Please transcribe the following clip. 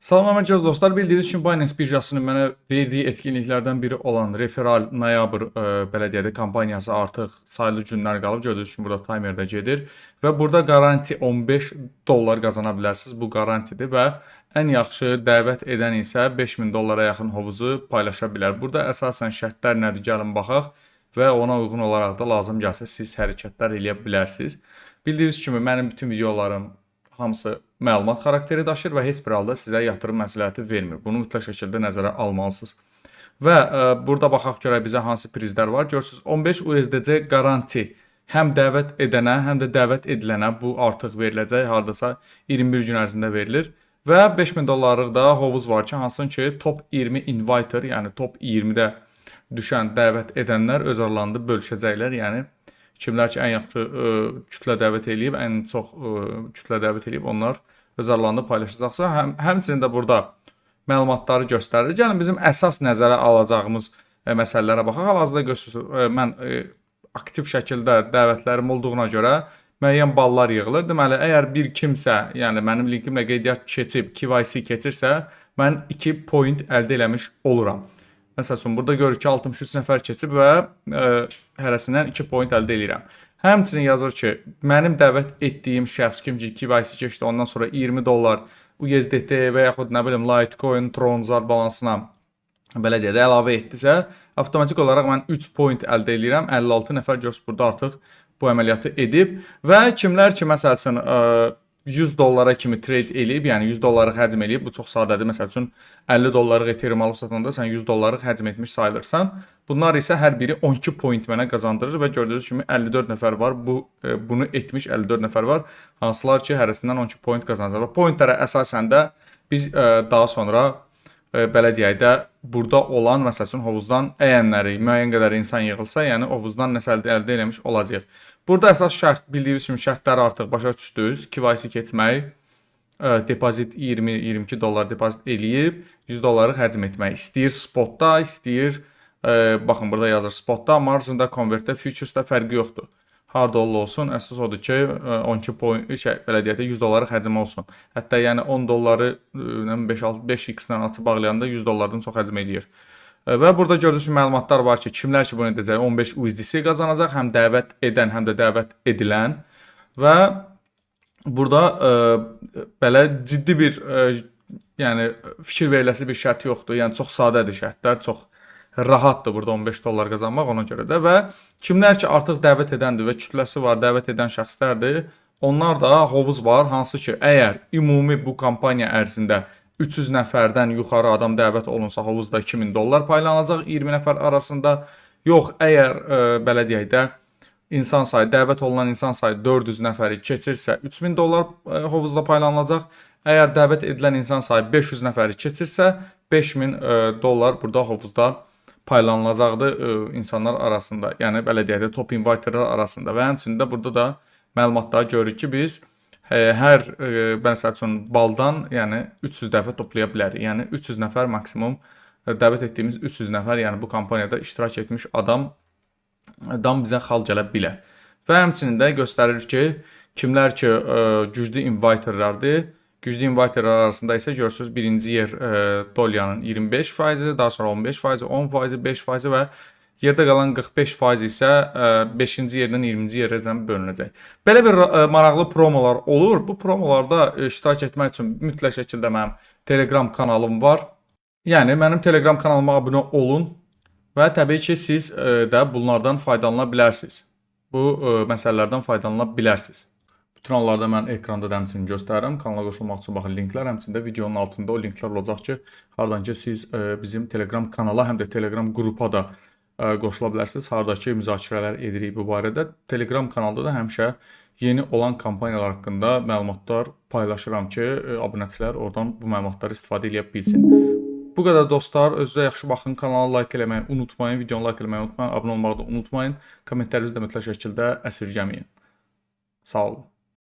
Salam əməkdaş dostlar, bildiyiniz kimi Binance birjasının mənə verdiyi etkinliklərdən biri olan Referal noyabr belə deyək də kampaniyası artıq sayılı günlər qalıb. Gördüyünüz kimi burada timerdə gedir və burada garanti $15 qazana bilərsiniz. Bu garantidir və ən yaxşı dəvət edən isə $5000 yaxın hovuzu paylaşa bilər. Burada əsasən şərtlər nədir? Gəlin baxaq və ona uyğun olaraq da lazım gəlsə siz hərəkətlər eləyə bilərsiniz. Bildiyiniz kimi mənim bütün videolarım hamısı məlumat xarakteri daşır və heç bir halda sizə yatırım məsləhəti vermir. Bunu mütləq şəkildə nəzərə almalısınız. Və burada baxaq görək bizə hansı prizlər var. Görürsünüz 15 USDC garanti həm dəvət edənə, həm də dəvət edilənə bu artıq veriləcək. Hardasa 21 gün ərzində verilir. Və $5000 da hovuz var ki, hansın ki top 20 inviter, yəni top 20-də düşən dəvət edənlər öz aralarında bölüşəcəklər. Yəni kimlər ki, ən yaxşı kütlə dəvət eləyib, ən çox kütlə dəvət eləyib, onlar öz aralarında paylaşacaqsa, həmçinin də burada məlumatları göstərir. Gəlin bizim əsas nəzərə alacağımız məsələlərə baxaq. Hal-hazırda görürsünüz, mən aktiv şəkildə dəvətlərim olduğuna görə müəyyən ballar yığılır. Deməli, əgər bir kimsə, yəni mənim linkimlə qeydiyyat keçib, KYC keçirsə, mən 2 point əldə eləmiş oluram. Məsəl üçün, burada görürük ki, 63 nəfər keçib və hərəsindən 2 point əldə edirəm. Həmçinin yazır ki, mənim dəvət etdiyim şəxs kim ki, KYC keçdi, ondan sonra $20 USDT və yaxud nə bilim Litecoin, Tron, zar balansına belə deyək də əlavə etdisə, avtomatik olaraq mən 3 point əldə edirəm. 56 nəfər görürsünüz burada artıq bu əməliyyatı edib və kimlər ki, məsəl üçün $100 kimi trade eləyib, yəni $100 həcm eləyib, bu çox sadədir. Məsəl üçün $50 Ethereum alıb satanda sən $100 həcm etmiş sayılırsan. Bunlar isə hər biri 12 point mənə qazandırır və gördüyünüz kimi 54 nəfər var. Bunu etmiş 54 nəfər var. Hansılar ki, hərəsindən 12 point qazanacaq. Və pointlərə əsasən də biz daha sonra belə deyək də burada olan, məsəl üçün hovuzdan əyənləri, müəyyən qədər insan yığılsa, yəni hovuzdan nəsə əldə eləmiş olacaq. Burada əsas şərt, bildiyiniz kimi şərtləri artıq başa düşdünüz. KYC keçmək, depozit $20-22 depozit eləyib, $100 həcm etmək istəyir. Spotda istəyir, baxın burada yazır spotda, marjında, konvertdə, futuresda fərqi yoxdur. Harda olsun, əsas odur ki, 12 point, belə deyək də $100 həcm olsun. Hətta yəni $10 5x-dən açıb bağlayanda $100-dan çox həcm eləyir. Və burada gördüyünüz məlumatlar var ki, kimlər ki bunu edəcək, 15 USDC qazanacaq, həm dəvət edən, həm də dəvət edilən. Və burada belə ciddi bir yəni fikir veriləsi bir şərt yoxdur. Yəni çox sadədir şərtlər, çox rahatdır burada $15 qazanmaq ona görə də. Və kimlər ki artıq dəvət edəndir və kütləsi var, dəvət edən şəxslərdir, onlar da hovuz var, hansı ki əgər ümumi bu kampaniya ərzində 300 nəfərdən yuxarı adam dəvət olunsa hovuzda $2000 paylanacaq 20 nəfər arasında. Yox, əgər belə deyək də insan sayı, dəvət olunan insan sayı 400 nəfəri keçirsə $3000 hovuzda paylanacaq. Əgər dəvət edilən insan sayı 500 nəfəri keçirsə $5000 burada hovuzda paylanılacaqdır insanlar arasında. Yəni belə deyək də top inviterlər arasında və həmçinin də burada da məlumatları görürük ki, biz hər məsəl üçün baldan yəni 300 dəfə toplaya bilərik. Yəni 300 nəfər maksimum dəvət etdiyimiz 300 nəfər, yəni bu kampaniyada iştirak etmiş adamdan bizə xal gələ bilər. Və həmçinin də göstərir ki, kimlər ki güclü inviterlərdir. Güclü inviterlər arasında isə görürsünüz birinci yer Dolyanın 25%, daha sonra 15%, 10%, 5% və yerdə qalan 45% isə 5-ci yerdən 20-ci yerə bölünəcək. Belə bir maraqlı promolar olur. Bu promolarda iştirak etmək üçün mütləq şəkildə mənim Telegram kanalım var. Yəni mənim Telegram kanalıma abunə olun və təbii ki, siz də bunlardan faydalana bilərsiniz. Bu məsələlərdən faydalana bilərsiniz. Bütün hallarda mən ekranda da həmçinin göstərirəm. Kanala qoşulmaq üçün baxın linklər, həmçində videonun altında o linklər olacaq ki, hardan ki siz bizim Telegram kanala, həm də Telegram qrupa da qoşula bilərsiniz. Haradakı müzakirələr edirik bu barədə. Telegram kanalda da həmişə yeni olan kampaniyalar haqqında məlumatlar paylaşıram ki, abunəçilər oradan bu məlumatları istifadə edə bilsin. Bu qədər dostlar, özünüzə yaxşı baxın, kanala like eləməyi unutmayın, videonu like eləməyi unutmayın, abunə olmağı da unutmayın, kommentlərinizi də mütləq şəkildə əsirgəməyin. Sağ olun.